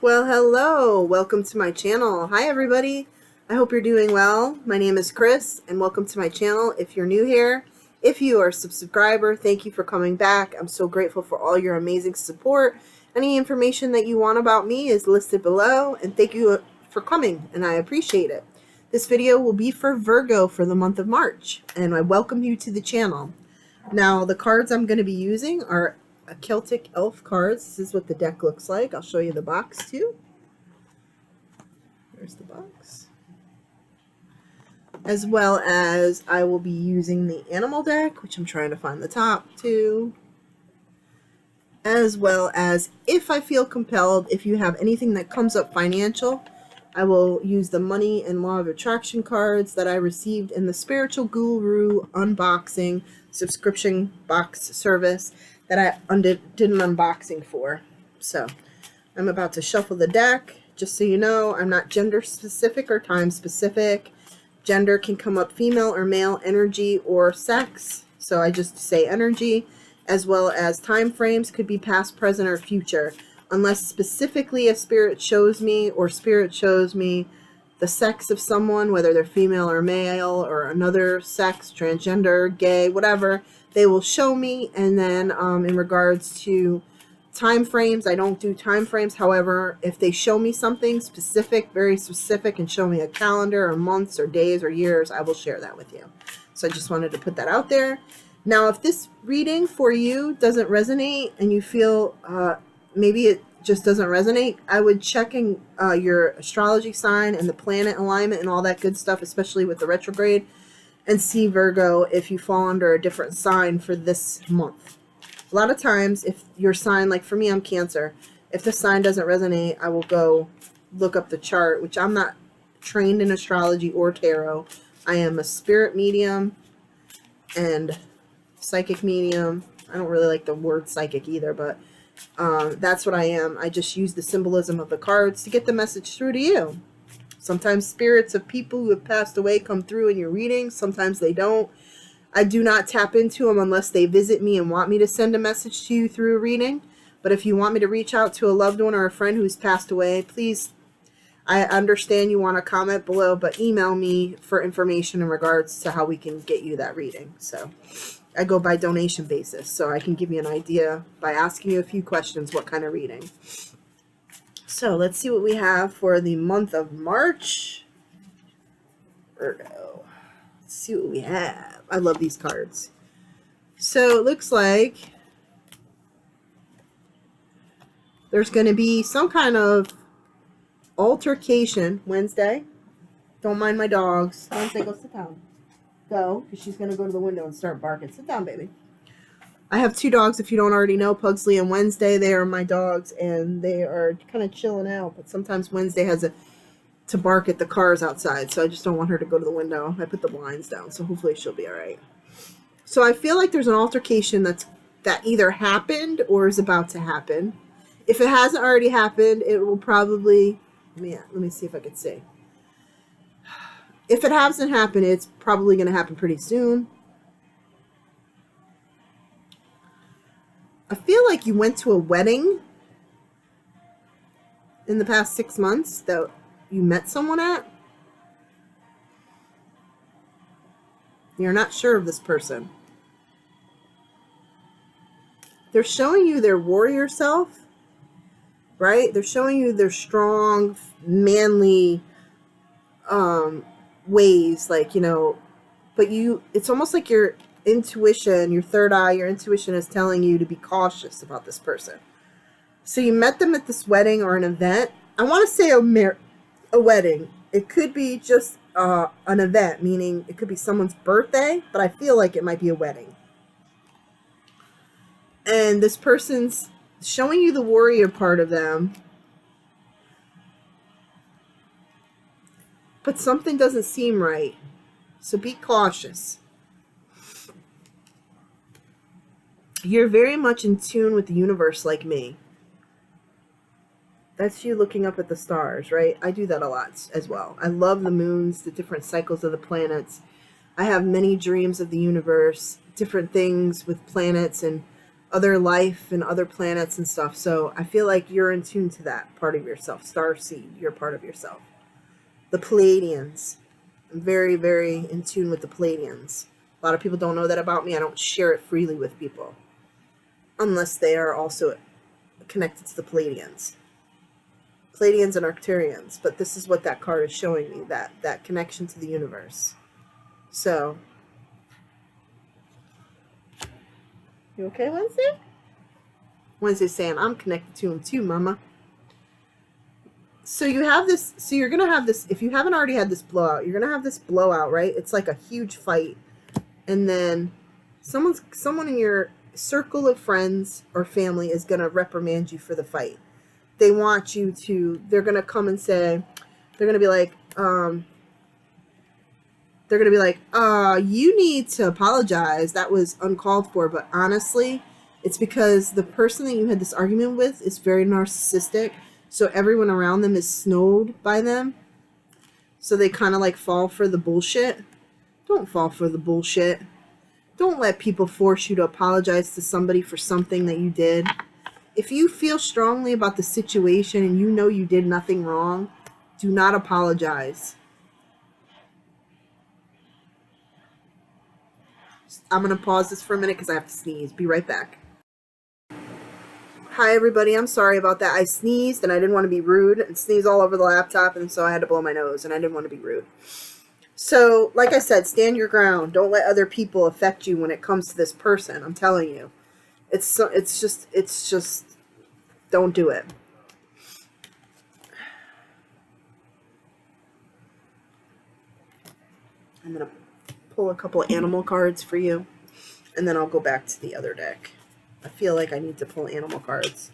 Well, hello. Welcome to my channel. Hi, everybody. I hope you're doing well. My name is Chris, and welcome to my channel. If you're new here, if you are a subscriber, thank you for coming back. I'm so grateful for all your amazing support. Any information that you want about me is listed below, and thank you for coming, and I appreciate it. This video will be for Virgo for the month of March, and I welcome you to the channel. Now, the cards I'm going to be using are Celtic elf cards. This is what the deck looks like. I'll show you the box too. There's the box. As well as I will be using the animal deck, which I'm trying to find the top too. As well as, if I feel compelled, if you have anything that comes up financial, I will use the money and law of attraction cards that I received in the Spiritual Guru unboxing subscription box service that I did an unboxing for. So I'm about to shuffle the deck. Just so you know, I'm not gender specific or time specific. Gender can come up female or male, energy or sex. So I just say energy, as well as time frames could be past, present, or future. Unless specifically a spirit shows me the sex of someone, whether they're female or male or another sex, transgender, gay, whatever, they will show me. And then in regards to time frames, I don't do time frames. However, if they show me something specific, very specific, and show me a calendar or months or days or years, I will share that with you. So I just wanted to put that out there. Now, if this reading for you doesn't resonate and you feel maybe it just doesn't resonate, I would check in your astrology sign and the planet alignment and all that good stuff, especially with the retrograde, and see, Virgo, if you fall under a different sign for this month. A lot of times, if your sign, like for me, I'm Cancer, if the sign doesn't resonate, I will go look up the chart, which I'm not trained in astrology or tarot. I am a spirit medium and psychic medium. I don't really like the word psychic either, but that's what I am. I just use the symbolism of the cards to get the message through to you. Sometimes spirits of people who have passed away come through in your readings. Sometimes they don't. I do not tap into them unless they visit me and want me to send a message to you through a reading. But if you want me to reach out to a loved one or a friend who's passed away, please, I understand you want to comment below, but email me for information in regards to how we can get you that reading. So I go by donation basis, so I can give you an idea by asking you a few questions what kind of reading. So let's see what we have for the month of March. Virgo. Let's see what we have. I love these cards. So it looks like there's going to be some kind of altercation Wednesday. Don't mind my dogs. Wednesday, go sit down. Go, because she's going to go to the window and start barking. Sit down, baby. I have two dogs, if you don't already know, Pugsley and Wednesday. They are my dogs, and they are kind of chilling out. But sometimes Wednesday has to bark at the cars outside, so I just don't want her to go to the window. I put the blinds down, so hopefully she'll be all right. So I feel like there's an altercation that either happened or is about to happen. If it hasn't already happened, it will probably... Let me see if I can see. If it hasn't happened, it's probably going to happen pretty soon. I feel like you went to a wedding in the past 6 months that you met someone at. You're not sure of this person. They're showing you their warrior self, right? They're showing you their strong, manly ways, like, you know, but it's almost like your intuition, your third eye, your intuition is telling you to be cautious about this person. So you met them at this wedding or an event. I want to say a wedding. It could be just an event, meaning it could be someone's birthday, but I feel like it might be a wedding. And this person's showing you the warrior part of them, but something doesn't seem right. So be cautious. You're very much in tune with the universe like me. That's you looking up at the stars, right? I do that a lot as well. I love the moons, the different cycles of the planets. I have many dreams of the universe, different things with planets and other life and other planets and stuff. So I feel like you're in tune to that part of yourself. Starseed, you're part of yourself. The Pleiadians. I'm very, very in tune with the Pleiadians. A lot of people don't know that about me. I don't share it freely with people. Unless they are also connected to the Pleiadians. Pleiadians and Arcturians. But this is what that card is showing me. That connection to the universe. So... You okay, Wednesday? Wednesday's saying, I'm connected to him too, mama. So you have this, so you're going to have this, if you haven't already had this blowout, you're going to have this blowout, right? It's like a huge fight. And then someone in your circle of friends or family is going to reprimand you for the fight. They want you to, they're going to come and say, they're going to be like, you need to apologize. That was uncalled for. But honestly, it's because the person that you had this argument with is very narcissistic. So everyone around them is snowed by them. So they kind of like fall for the bullshit. Don't fall for the bullshit. Don't let people force you to apologize to somebody for something that you did. If you feel strongly about the situation and you know you did nothing wrong, do not apologize. I'm going to pause this for a minute because I have to sneeze. Be right back. Hi, everybody. I'm sorry about that. I sneezed and I didn't want to be rude and sneeze all over the laptop, and so I had to blow my nose and I didn't want to be rude. So, like I said, stand your ground. Don't let other people affect you when it comes to this person. I'm telling you. It's just, don't do it. I'm going to pull a couple of animal cards for you, and then I'll go back to the other deck. I feel like I need to pull animal cards,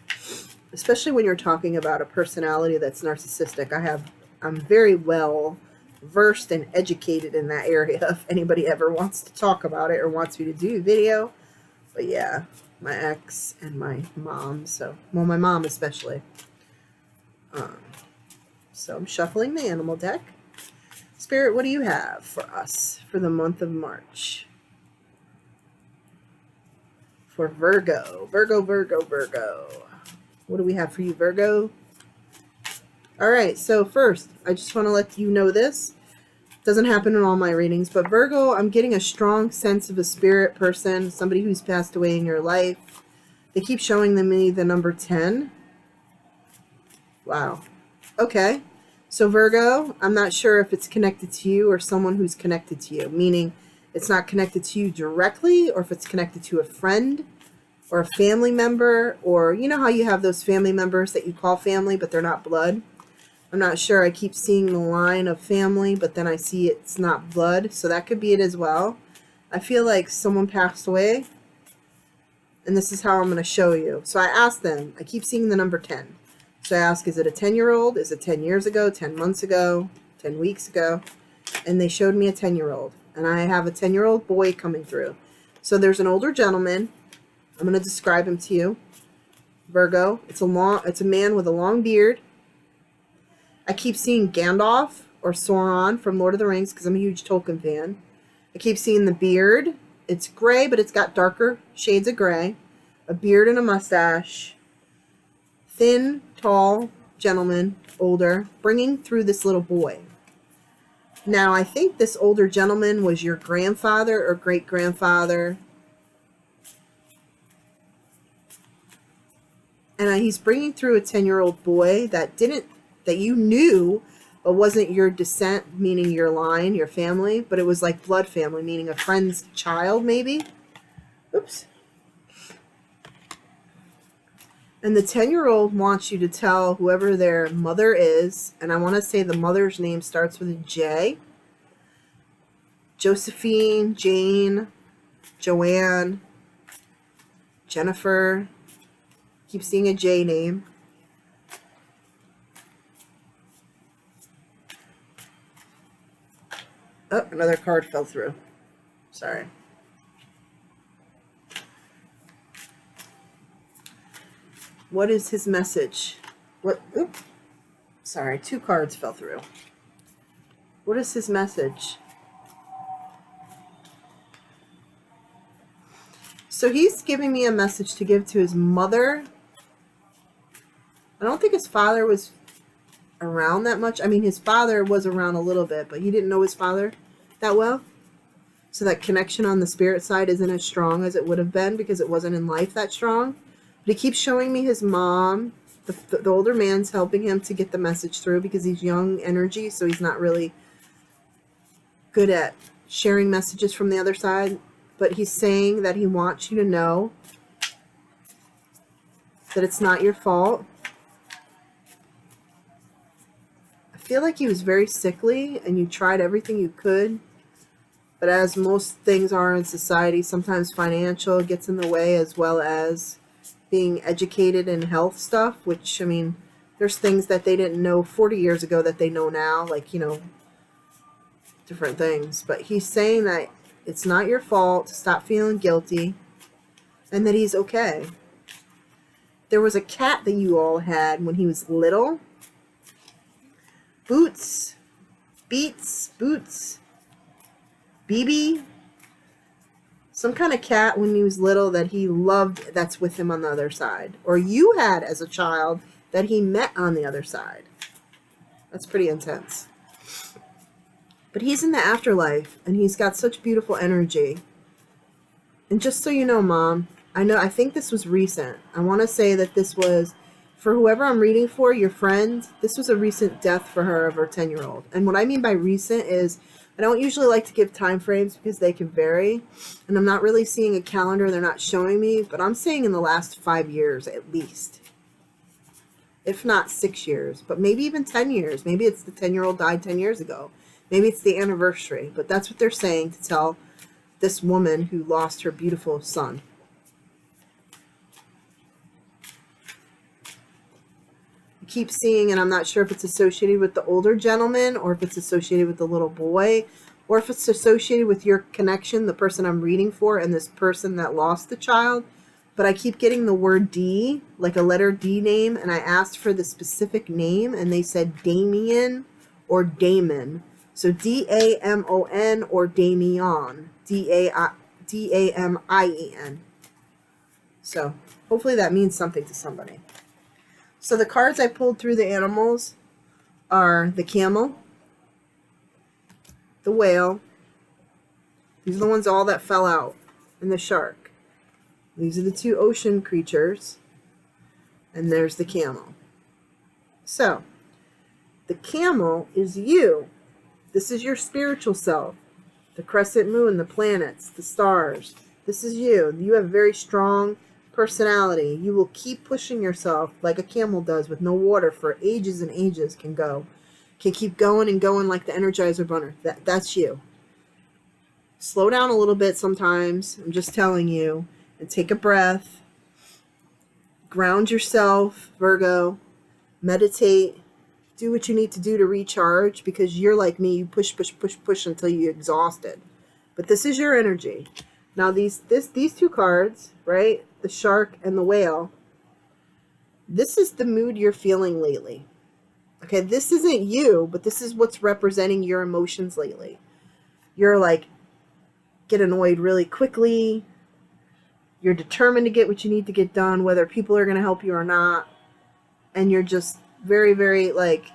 especially when you're talking about a personality that's narcissistic. I'm very well versed and educated in that area if anybody ever wants to talk about it or wants me to do a video. But yeah, my ex and my mom, well, my mom especially. So I'm shuffling the animal deck. Spirit, what do you have for us for the month of March? For Virgo. Virgo. What do we have for you, Virgo? All right, so first, I just want to let you know this. Doesn't happen in all my readings, but Virgo, I'm getting a strong sense of a spirit person, somebody who's passed away in your life. They keep showing me the number 10. Wow. Okay. So Virgo, I'm not sure if it's connected to you or someone who's connected to you, meaning it's not connected to you directly, or if it's connected to a friend or a family member, or you know how you have those family members that you call family, but they're not blood. I'm not sure. I keep seeing the line of family, but then I see it's not blood. So that could be it as well. I feel like someone passed away, and this is how I'm going to show you. So I asked them, I keep seeing the number 10. So I ask, is it a 10-year-old? Is it 10 years ago, 10 months ago, 10 weeks ago? And they showed me a 10-year-old. And I have a 10-year-old boy coming through. So there's an older gentleman. I'm going to describe him to you. Virgo. It's a man with a long beard. I keep seeing Gandalf or Sauron from Lord of the Rings because I'm a huge Tolkien fan. I keep seeing the beard. It's gray, but it's got darker shades of gray. A beard and a mustache. Thin, tall gentleman, older, bringing through this little boy. Now, I think this older gentleman was your grandfather or great-grandfather. And he's bringing through a 10-year-old boy that you knew, but wasn't your descent, meaning your line, your family, but it was like blood family, meaning a friend's child, maybe. Oops. And the 10-year-old wants you to tell whoever their mother is, and I want to say the mother's name starts with a J. Josephine, Jane, Joanne, Jennifer. Keep seeing a J name. Oh, another card fell through. Sorry. What is his message? What? Oops. Sorry, 2 cards fell through. What is his message? So he's giving me a message to give to his mother. I don't think his father was around that much. I mean, his father was around a little bit, but he didn't know his father that well. So that connection on the spirit side isn't as strong as it would have been because it wasn't in life that strong. But he keeps showing me his mom. The older man's helping him to get the message through because he's young energy, so he's not really good at sharing messages from the other side. But he's saying that he wants you to know that it's not your fault. I feel like he was very sickly and you tried everything you could. But as most things are in society, sometimes financial gets in the way as well as being educated in health stuff, which, I mean, there's things that they didn't know 40 years ago that they know now, like, different things. But he's saying that it's not your fault, stop feeling guilty, and that he's okay. There was a cat that you all had when he was little. Boots, BB. Some kind of cat when he was little that he loved that's with him on the other side. Or you had as a child that he met on the other side. That's pretty intense. But he's in the afterlife and he's got such beautiful energy. And just so you know, Mom, I think this was recent. I want to say that this was, for whoever I'm reading for, your friend, this was a recent death for her of her 10-year-old. And what I mean by recent is, I don't usually like to give time frames because they can vary. And I'm not really seeing a calendar. They're not showing me. But I'm saying in the last 5 years at least. If not 6 years. But maybe even 10 years. Maybe it's the 10-year-old died 10 years ago. Maybe it's the anniversary. But that's what they're saying to tell this woman who lost her beautiful son. I keep seeing, and I'm not sure if it's associated with the older gentleman or if it's associated with the little boy or if it's associated with your connection, the person I'm reading for, and this person that lost the child. But I keep getting the word D, like a letter D name, and I asked for the specific name and they said Damien or Damon. So D-A-M-O-N or Damian. D-A-M-I-E-N. So hopefully that means something to somebody. So the cards I pulled through the animals are the camel, the whale. These are the ones all that fell out, and the shark. These are the two ocean creatures, and there's the camel. So the camel is you. This is your spiritual self. The crescent moon, the planets, the stars. This is you. You have very strong personality. You will keep pushing yourself like a camel does with no water for ages and ages. Can keep going and going like the Energizer Bunny. That's you. Slow down a little bit sometimes. I'm just telling you. And take a breath. Ground yourself, Virgo. Meditate. Do what you need to do to recharge because you're like me. You push until you're exhausted. But this is your energy. Now these two cards, right? The shark and the whale. This is the mood you're feeling lately. Okay, this isn't you, but this is what's representing your emotions lately. You're like, get annoyed really quickly. You're determined to get what you need to get done, whether people are going to help you or not. And you're just very, very like,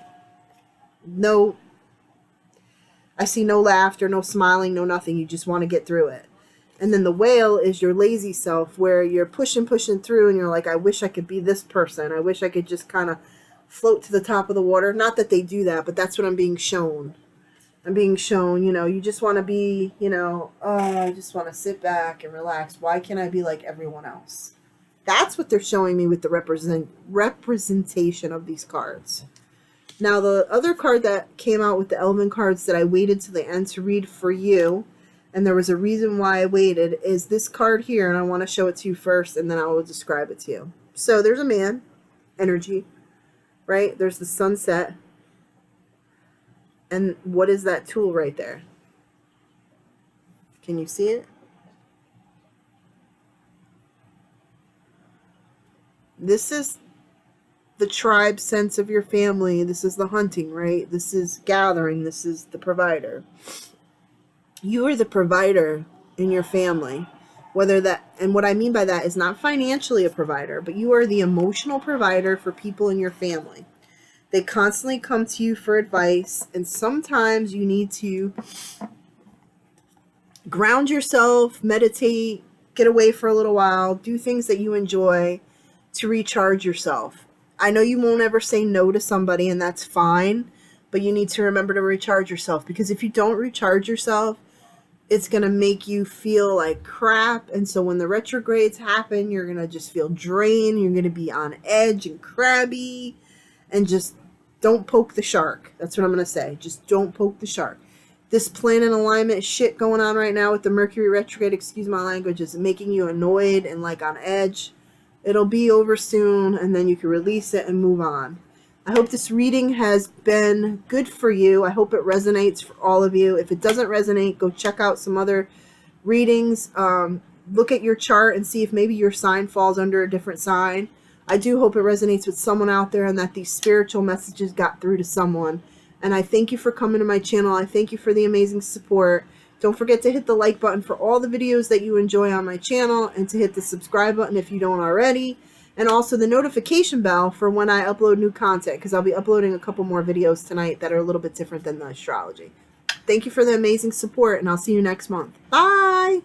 I see no laughter, no smiling, no nothing. You just want to get through it. And then the whale is your lazy self where you're pushing through and you're like, I wish I could be this person. I wish I could just kind of float to the top of the water. Not that they do that, but that's what I'm being shown. I'm being shown, you just want to be, I just want to sit back and relax. Why can't I be like everyone else? That's what they're showing me with the representation of these cards. Now, the other card that came out with the Elven cards that I waited to the end to read for you, and there was a reason why I waited, is this card here, and I want to show it to you first, and then I will describe it to you. So there's a man, energy, right? There's the sunset. And what is that tool right there? Can you see it? This is the tribe sense of your family. This is the hunting, right? This is gathering. This is the provider. You are the provider in your family. Whether that, and what I mean by that is not financially a provider, but you are the emotional provider for people in your family. They constantly come to you for advice, and sometimes you need to ground yourself, meditate, get away for a little while, do things that you enjoy to recharge yourself. I know you won't ever say no to somebody, and that's fine, but you need to remember to recharge yourself, because if you don't recharge yourself, it's going to make you feel like crap. And so when the retrogrades happen, you're going to just feel drained. You're going to be on edge and crabby, and just don't poke the shark. That's what I'm going to say. Just don't poke the shark. This planet alignment shit going on right now with the Mercury retrograde, excuse my language, is making you annoyed and like on edge. It'll be over soon, and then you can release it and move on. I hope this reading has been good for you. I hope it resonates for all of you. If it doesn't resonate, go check out some other readings. Look at your chart and see if maybe your sign falls under a different sign. I do hope it resonates with someone out there, and that these spiritual messages got through to someone. And I thank you for coming to my channel. I thank you for the amazing support. Don't forget to hit the like button for all the videos that you enjoy on my channel, and to hit the subscribe button if you don't already. And also the notification bell for when I upload new content, because I'll be uploading a couple more videos tonight that are a little bit different than the astrology. Thank you for the amazing support, and I'll see you next month. Bye!